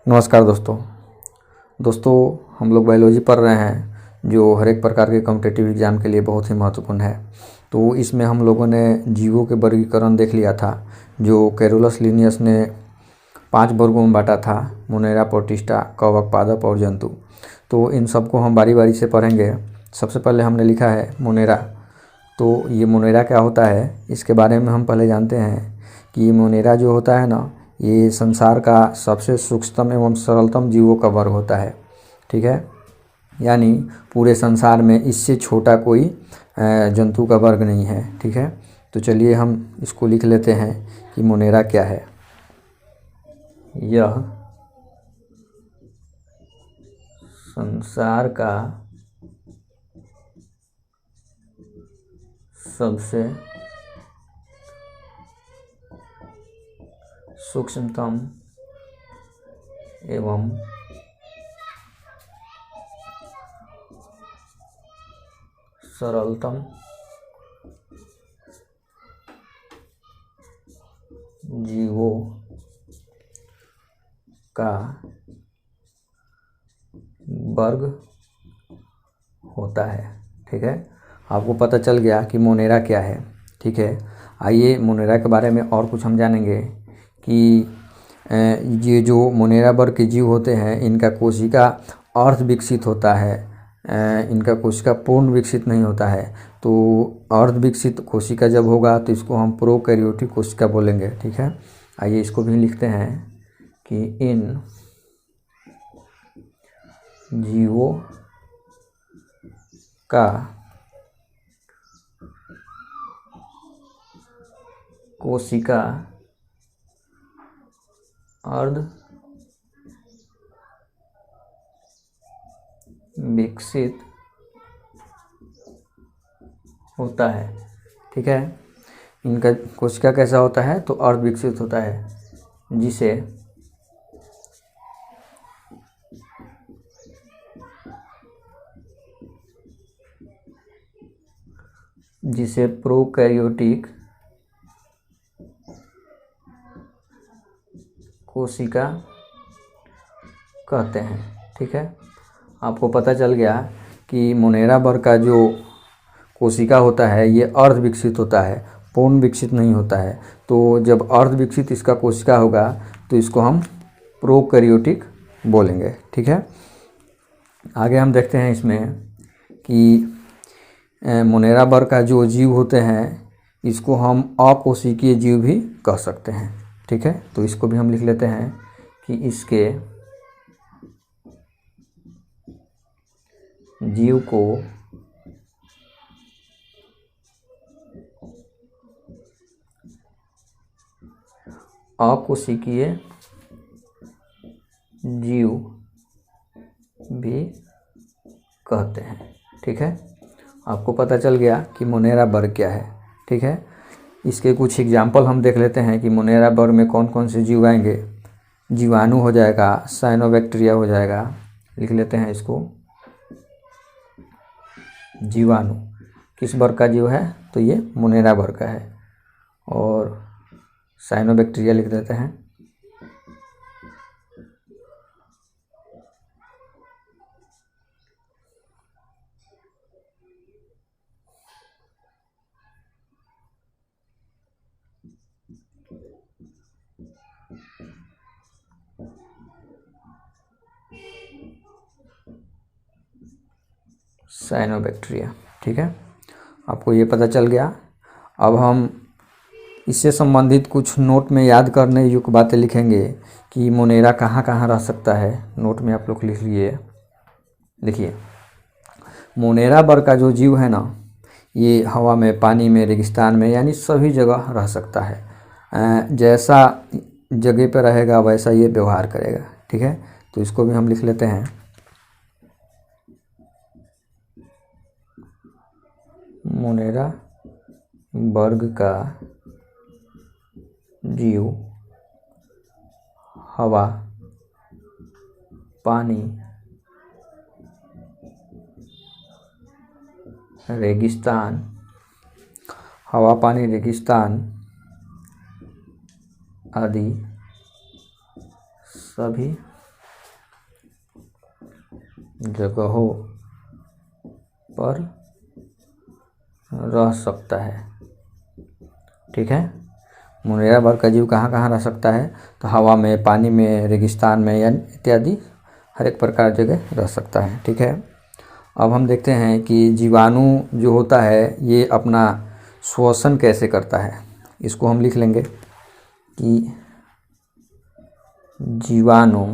नमस्कार दोस्तों हम लोग बायोलॉजी पढ़ रहे हैं जो हर एक प्रकार के कॉम्पिटिटिव एग्ज़ाम के लिए बहुत ही महत्वपूर्ण है। तो इसमें हम लोगों ने जीवों के वर्गीकरण देख लिया था जो कैरोलस लिनियस ने 5 वर्गों में बांटा था: मोनेरा, प्रोटिस्टा, कवक, पादप और जंतु। तो इन सबको हम बारी बारी से पढ़ेंगे। सबसे पहले हमने लिखा है मोनेरा। तो ये मोनेरा क्या होता है इसके बारे में हम पहले जानते हैं कि मोनेरा जो होता है ना, ये संसार का सबसे सूक्ष्मतम एवं सरलतम जीवों का वर्ग होता है। ठीक है, यानी पूरे संसार में इससे छोटा कोई जंतु का वर्ग नहीं है। ठीक है, तो चलिए हम इसको लिख लेते हैं कि मोनेरा क्या है। यह संसार का सबसे सूक्ष्मतम एवं सरलतम जीवों का वर्ग होता है। ठीक है, आपको पता चल गया कि मोनेरा क्या है। ठीक है, आइए मोनेरा के बारे में और कुछ हम जानेंगे कि ये जो मोनेरा वर्ग के जीव होते हैं इनका कोशिका अर्ध विकसित होता है। इनका कोशिका पूर्ण विकसित नहीं होता है। तो अर्ध विकसित कोशिका जब होगा तो इसको हम प्रोकैरियोटिक कोशिका बोलेंगे। ठीक है, आइए इसको भी लिखते हैं कि इन जीवों का कोशिका अर्ध विकसित होता है। ठीक है, इनका कोशिका कैसा होता है तो अर्ध विकसित होता है, जिसे प्रोकैरियोटिक कोशिका कहते हैं। ठीक है, आपको पता चल गया कि मोनेरा वर्ग का जो कोशिका होता है ये अर्ध विकसित होता है, पूर्ण विकसित नहीं होता है। तो जब अर्ध विकसित इसका कोशिका होगा तो इसको हम प्रोकैरियोटिक बोलेंगे। ठीक है, आगे हम देखते हैं इसमें कि मोनेरा वर्ग का जो जीव होते हैं इसको हम अकोशिकीय जीव भी कह सकते हैं। ठीक है, तो इसको भी हम लिख लेते हैं कि इसके जीव को अकोशिकीय जीव भी कहते हैं। ठीक है, आपको पता चल गया कि मोनेरा वर्ग क्या है। ठीक है, इसके कुछ एग्जाम्पल हम देख लेते हैं कि मोनेरा वर्ग में कौन कौन से जीव आएंगे। जीवाणु हो जाएगा, साइनोबैक्टीरिया हो जाएगा, लिख लेते हैं इसको। जीवाणु किस वर्ग का जीव है तो ये मोनेरा वर्ग का है। और साइनोबैक्टीरिया लिख देते हैं। साइनोबैक्टीरिया। ठीक है, आपको ये पता चल गया। अब हम इससे संबंधित कुछ नोट में याद करने योग्य बातें लिखेंगे कि मोनेरा कहाँ कहाँ रह सकता है। नोट में आप लोग लिख लिए। देखिए, मोनेरा वर्ग का जो जीव है ना, ये हवा में, पानी में, रेगिस्तान में, यानी सभी जगह रह सकता है। जैसा जगह पर रहेगा वैसा ये व्यवहार करेगा। ठीक है, तो इसको भी हम लिख लेते हैं। मोनेरा वर्ग का जीव हवा, पानी, रेगिस्तान, हवा, पानी, रेगिस्तान आदि सभी जगहों पर रह सकता है। ठीक है, मुनेरा वर्ग का जीव कहाँ कहाँ रह सकता है? तो हवा में, पानी में, रेगिस्तान में या इत्यादि हर एक प्रकार जगह रह सकता है। ठीक है, अब हम देखते हैं कि जीवाणु जो होता है ये अपना श्वसन कैसे करता है। इसको हम लिख लेंगे कि जीवाणु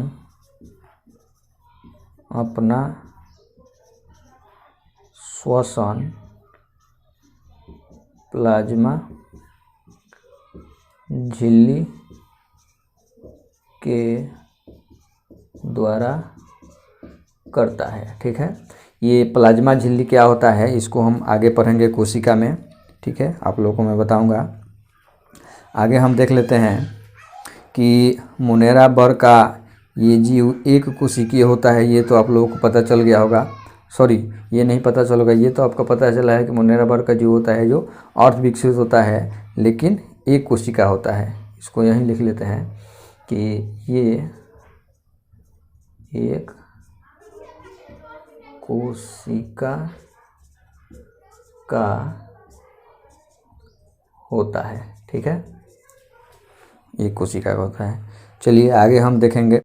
अपना श्वसन प्लाज्मा झिल्ली के द्वारा करता है। ठीक है, ये प्लाज्मा झिल्ली क्या होता है इसको हम आगे पढ़ेंगे कोशिका में। ठीक है, आप लोगों को मैं बताऊंगा। आगे हम देख लेते हैं कि मुनेरा वर्ग का ये जीव एक कोशिकीय होता है। ये तो आप लोगों को पता चल गया होगा, सॉरी ये नहीं पता चल होगा, ये तो आपको पता चला है कि मुनेरा वर्ग का जीव होता है जो अर्ध विकसित होता है लेकिन एक कोशिका होता है। इसको यहीं लिख लेते हैं कि ये एक कोशिका का होता है। ठीक है, एक कोशिका का होता है। चलिए आगे हम देखेंगे।